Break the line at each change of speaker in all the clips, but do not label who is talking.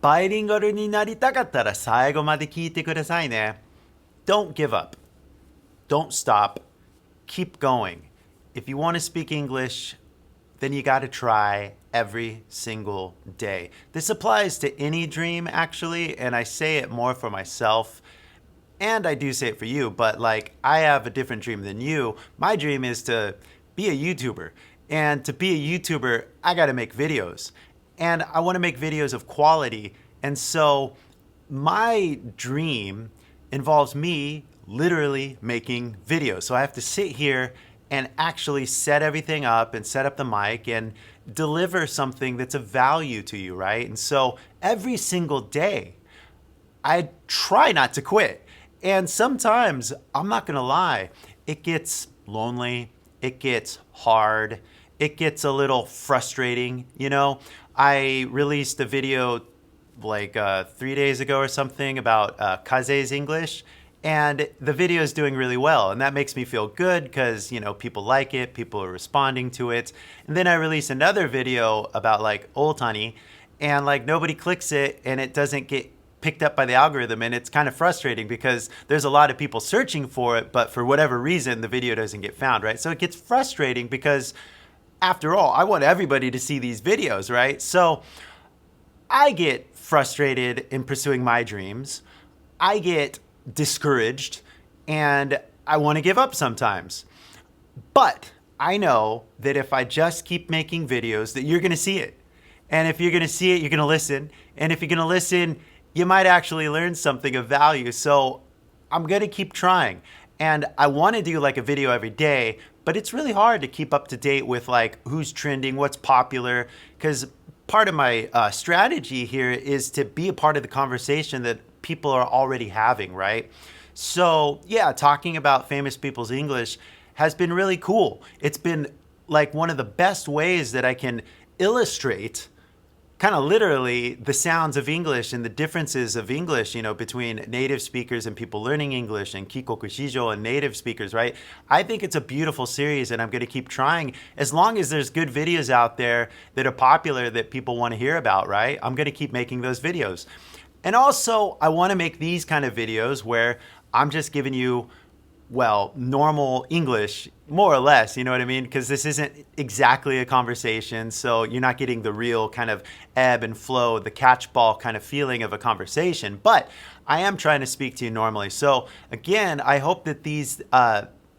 バイリンガルになりたかったら最後まで聞いてくださいね。Don't give up. Don't stop. Keep going. If you want to speak English, then you got to try every single day. This applies to any dream, actually, and I say it more for myself. And I do say it for you, but like I have a different dream than you. My dream is to be a YouTuber. And to be a YouTuber, I got to make videos. And I want to make videos of quality. And so my dream involves me literally making videos. So I have to sit here and actually set everything up and set up the mic and deliver something that's of value to you, right? And so every single day, I try not to quit. And sometimes, I'm not gonna lie, it gets lonely, it gets hard, it gets a little frustrating, you know? I released a video like 3 days ago or something about Kaze's English, and the video is doing really well, and that makes me feel good because, you know, people like it, people are responding to it. And then I released another video about like Oltani, and like nobody clicks it, and it doesn't get picked up by the algorithm, and it's kind of frustrating because there's a lot of people searching for it, but for whatever reason, the video doesn't get found, right? So it gets frustrating because after all, I want everybody to see these videos, right? So I get frustrated in pursuing my dreams. I get discouraged and I want to give up sometimes. But I know that if I just keep making videos, that you're going to see it. And if you're going to see it, you're going to listen. And if you're going to listen, you might actually learn something of value. So I'm going to keep trying. And I want to do like a video every day, but it's really hard to keep up to date with like who's trending, what's popular, because part of my strategy here is to be a part of the conversation that people are already having, right? So yeah, talking about famous people's English has been really cool. It's been like one of the best ways that I can illustrate kind of literally the sounds of English and the differences of English, you know, between native speakers and people learning English and Kikoku Shijo and native speakers, right? I think it's a beautiful series and I'm going to keep trying as long as there's good videos out there that are popular that people want to hear about, right? I'm going to keep making those videos. And also, I want to make these kind of videos where I'm just giving you, well, normal English, more or less, you know what I mean? Because this isn't exactly a conversation, so you're not getting the real kind of ebb and flow, the catchball kind of feeling of a conversation, but I am trying to speak to you normally. So again, I hope that these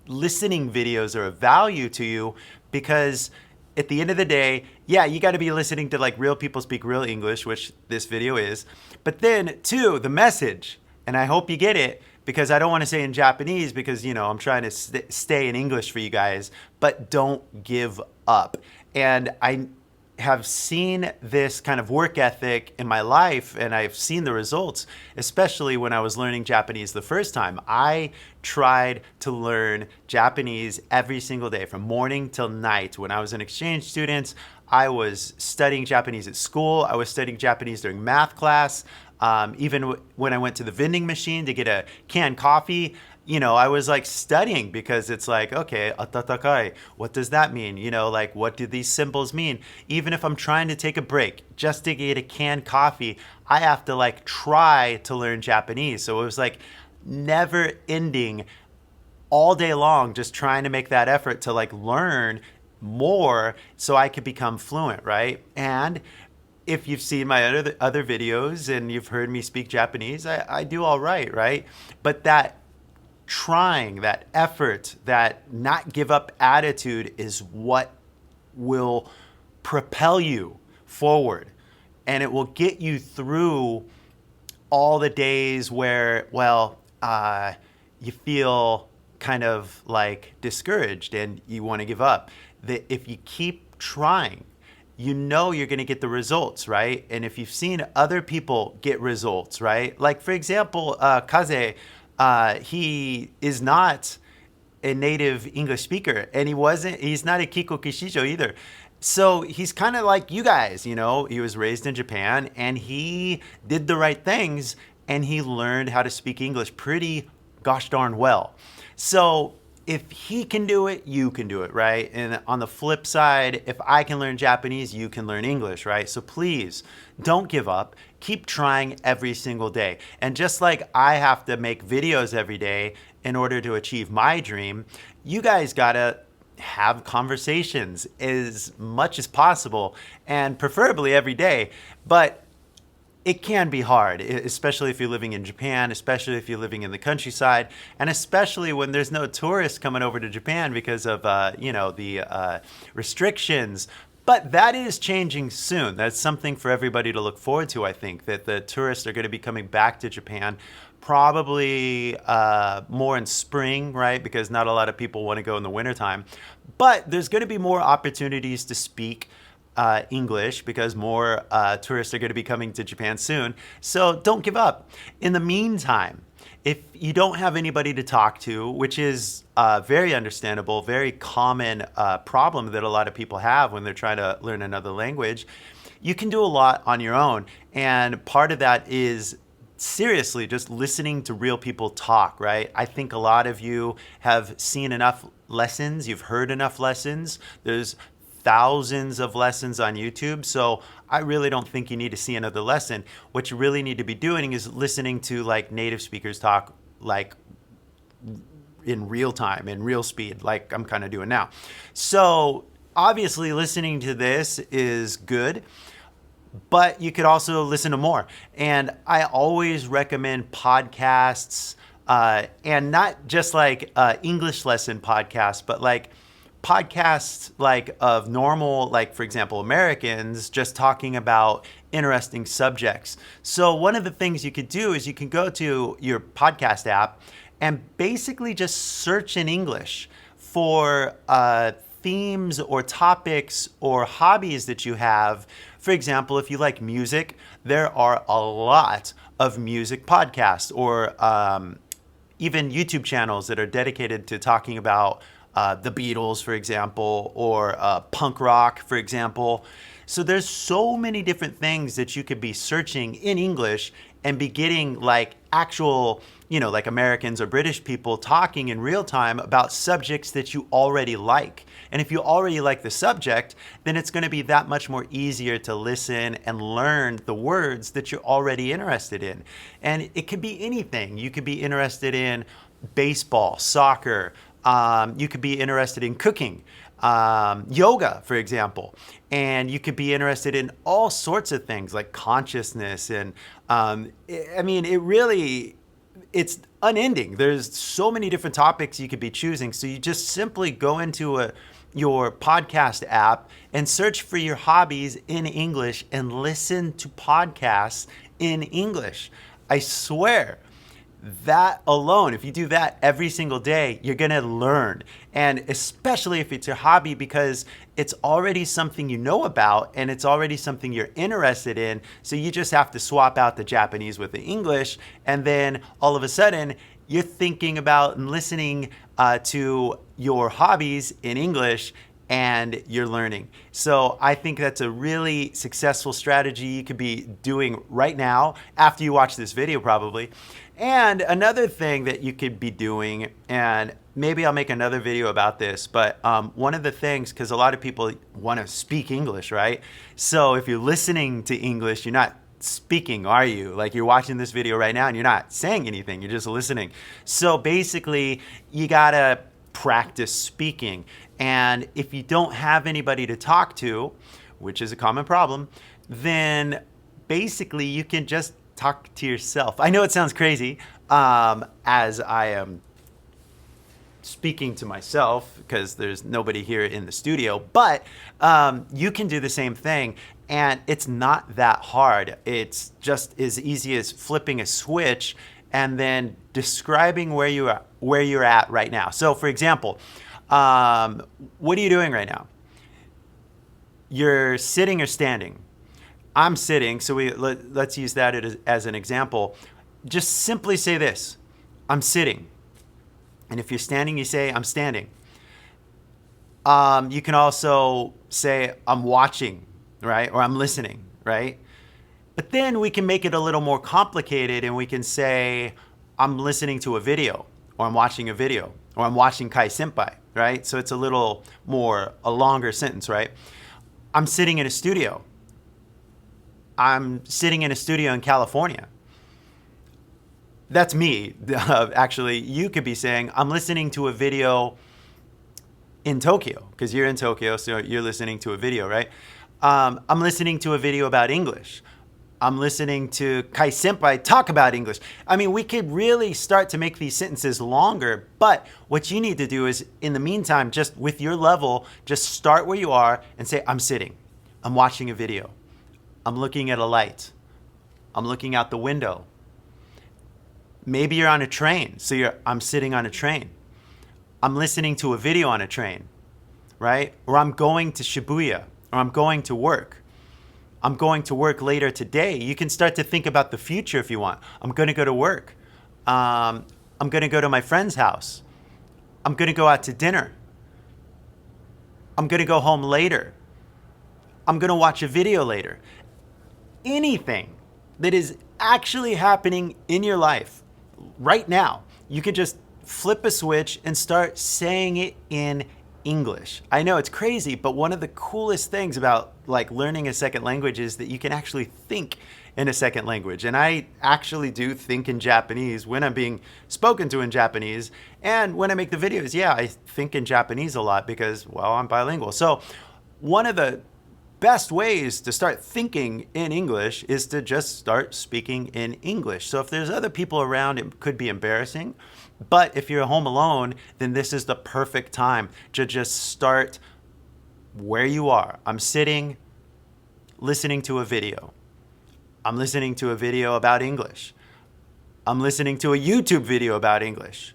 listening videos are of value to you because at the end of the day, yeah, you got to be listening to like real people speak real English, which this video is, but then two, the message, and I hope you get it, because I don't want to say in Japanese because, you know, I'm trying to stay in English for you guys, but don't give up. And I have seen this kind of work ethic in my life and I've seen the results, especially when I was learning Japanese the first time. I tried to learn Japanese every single day from morning till night. When I was an exchange student, I was studying Japanese at school. I was studying Japanese during math class. Even when I went to the vending machine to get a canned coffee, you know, I was like studying because it's like, okay, atatakai, what does that mean? You know, like what do these symbols mean? Even if I'm trying to take a break just to get a canned coffee, I have to like try to learn Japanese. So it was like never ending all day long, just trying to make that effort to like learn more so I could become fluent, right? And if you've seen my other videos and you've heard me speak Japanese, I do all right? But that trying, that effort, that not give up attitude is what will propel you forward. And it will get you through all the days where, well, you feel kind of like discouraged and you want to give up. That if you keep trying, you know you're going to get the results, right? And if you've seen other people get results, right? Like, for example, Kaze, he is not a native English speaker, and he's not a Kikoku Shijo either. So he's kind of like you guys, you know, he was raised in Japan, and he did the right things, and he learned how to speak English pretty gosh darn well. So if he can do it, you can do it, right? And on the flip side, if I can learn Japanese, you can learn English, right? So please don't give up. Keep trying every single day. And just like I have to make videos every day in order to achieve my dream, you guys gotta have conversations as much as possible and preferably every day. But it can be hard, especially if you're living in Japan, especially if you're living in the countryside, and especially when there's no tourists coming over to Japan because of, the restrictions. But that is changing soon. That's something for everybody to look forward to, I think, that the tourists are going to be coming back to Japan probably more in spring, right? Because not a lot of people want to go in the wintertime. But there's going to be more opportunities to speak English because more tourists are going to be coming to Japan soon. So don't give up. In the meantime, if you don't have anybody to talk to, which is very understandable, very common problem that a lot of people have when they're trying to learn another language, you can do a lot on your own. And part of that is seriously just listening to real people talk, right? I think a lot of you have seen enough lessons, you've heard enough lessons. There's thousands of lessons on YouTube. So I really don't think you need to see another lesson. What you really need to be doing is listening to like native speakers talk like in real time, in real speed, like I'm kind of doing now. So obviously listening to this is good, but you could also listen to more. And I always recommend podcasts and not just like English lesson podcasts, but like podcasts like of normal, like for example, Americans just talking about interesting subjects. So one of the things you could do is you can go to your podcast app and basically just search in English for themes or topics or hobbies that you have. For example, if you like music, there are a lot of music podcasts or even YouTube channels that are dedicated to talking about the Beatles, for example, or punk rock, for example. So there's so many different things that you could be searching in English and be getting like actual, like Americans or British people talking in real time about subjects that you already like. And if you already like the subject, then it's going to be that much more easier to listen and learn the words that you're already interested in. And it could be anything. You could be interested in baseball, soccer. You could be interested in cooking, yoga, for example, and you could be interested in all sorts of things like consciousness. And it's unending. There's so many different topics you could be choosing. So you just simply go into your podcast app and search for your hobbies in English and listen to podcasts in English. I swear. That alone, if you do that every single day, you're going to learn. And especially if it's your hobby, because it's already something you know about and it's already something you're interested in. So you just have to swap out the Japanese with the English. And then all of a sudden, you're thinking about and listening to your hobbies in English and you're learning. So I think that's a really successful strategy you could be doing right now after you watch this video probably. And another thing that you could be doing, and maybe I'll make another video about this, but one of the things, because a lot of people want to speak English, right? So if you're listening to English, you're not speaking, are you? Like you're watching this video right now and you're not saying anything, you're just listening. So basically, you gotta practice speaking. And if you don't have anybody to talk to, which is a common problem, then basically you can just talk to yourself. I know it sounds crazy as I am speaking to myself because there's nobody here in the studio, but you can do the same thing and it's not that hard. It's just as easy as flipping a switch and then describing where you're at right now. So for example, what are you doing right now? You're sitting or standing? I'm sitting, so let's use that as an example. Just simply say this, I'm sitting. And if you're standing, you say, I'm standing. You can also say, I'm watching, right? Or I'm listening, right? But then we can make it a little more complicated and we can say, I'm listening to a video or I'm watching a video or I'm watching KY senpai, right? So it's a longer sentence, right? I'm sitting in a studio. I'm sitting in a studio in California. That's me. Actually, you could be saying, I'm listening to a video in Tokyo, because you're in Tokyo, so you're listening to a video, right? I'm listening to a video about English. I'm listening to KY senpai talk about English. I mean, we could really start to make these sentences longer, but what you need to do is, in the meantime, just with your level, just start where you are and say, I'm sitting. I'm watching a video. I'm looking at a light. I'm looking out the window. Maybe you're on a train, so I'm sitting on a train. I'm listening to a video on a train, right? Or I'm going to Shibuya, or I'm going to work. I'm going to work later today. You can start to think about the future if you want. I'm going to go to work. I'm going to go to my friend's house. I'm going to go out to dinner. I'm going to go home later. I'm going to watch a video later. Anything that is actually happening in your life right now, you could just flip a switch and start saying it in English. I know it's crazy, but one of the coolest things about learning a second language is that you can actually think in a second language. And I actually do think in Japanese when I'm being spoken to in Japanese. And when I make the videos, yeah, I think in Japanese a lot because, well, I'm bilingual. So one of the best ways to start thinking in English is to just start speaking in English. So if there's other people around, it could be embarrassing. But if you're home alone, then this is the perfect time to just start where you are. I'm sitting, listening to a video. I'm listening to a video about English. I'm listening to a YouTube video about English.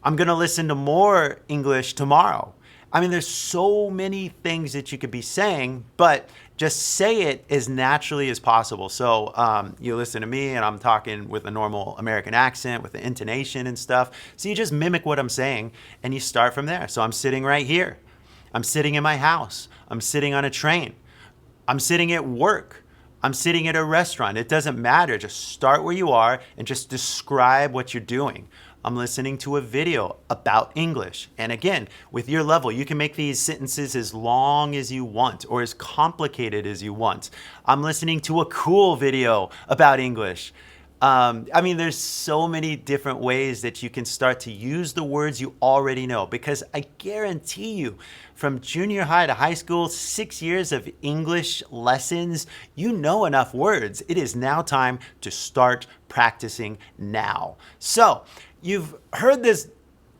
I'm going to listen to more English tomorrow. I mean, there's so many things that you could be saying, but just say it as naturally as possible. So you listen to me and I'm talking with a normal American accent, with the intonation and stuff. So you just mimic what I'm saying and you start from there. So I'm sitting right here. I'm sitting in my house. I'm sitting on a train. I'm sitting at work. I'm sitting at a restaurant. It doesn't matter. Just start where you are and just describe what you're doing. I'm listening to a video about English. And again, with your level, you can make these sentences as long as you want or as complicated as you want. I'm listening to a cool video about English. I mean, there's so many different ways that you can start to use the words you already know, because I guarantee you, from junior high to high school, 6 years of English lessons, you know enough words. It is now time to start practicing now. So, you've heard this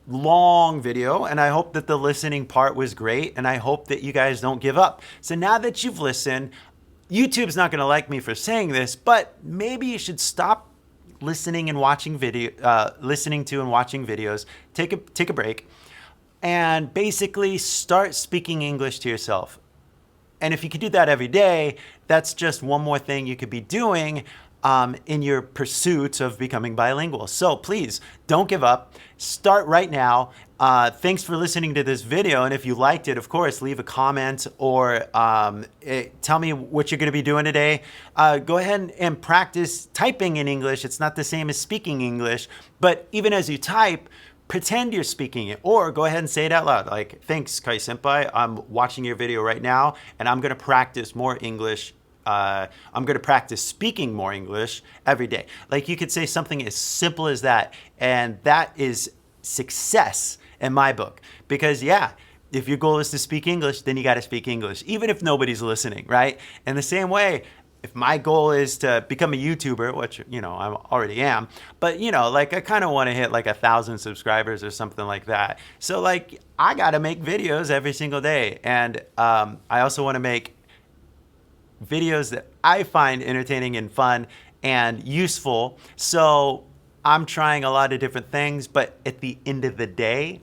long video, and I hope that the listening part was great, and I hope that you guys don't give up. So now that you've listened, YouTube's not going to like me for saying this, but maybe you should stop listening and watching listening to and watching videos. Take a break, and basically start speaking English to yourself. And if you could do that every day, that's just one more thing you could be doing in your pursuit of becoming bilingual. So please don't give up. Start right now. Thanks for listening to this video. And if you liked it, of course, leave a comment or tell me what you're going to be doing today. Go ahead and practice typing in English. It's not the same as speaking English, but even as you type, pretend you're speaking it, or go ahead and say it out loud. Like, thanks, KY senpai. I'm watching your video right now, and I'm going to practice more English. I'm going to practice speaking more English every day. Like, you could say something as simple as that, and that is success in my book. Because yeah, if your goal is to speak English, then you got to speak English, even if nobody's listening, right? In the same way, if my goal is to become a YouTuber, which, you know, I already am, but, you know, like, I kind of want to hit like 1,000 subscribers or something like that. So like, I got to make videos every single day. And I also want to make videos that I find entertaining and fun and useful. So I'm trying a lot of different things, but at the end of the day,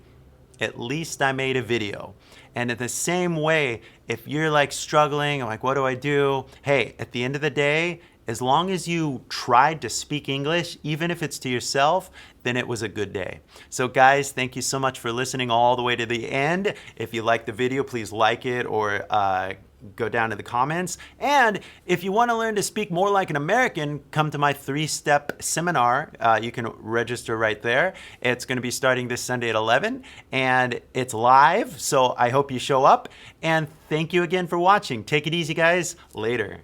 at least I made a video. And in the same way, if you're like struggling, like, what do I do? Hey, at the end of the day, as long as you tried to speak English, even if it's to yourself, then it was a good day. So guys, thank you so much for listening all the way to the end. If you liked the video, please like it or go down to the comments. And if you want to learn to speak more like an American, come to my 3-step seminar. You can register right there. It's going to be starting this Sunday at 11, and it's live, so I hope you show up. And thank you again for watching. Take it easy, guys. Later.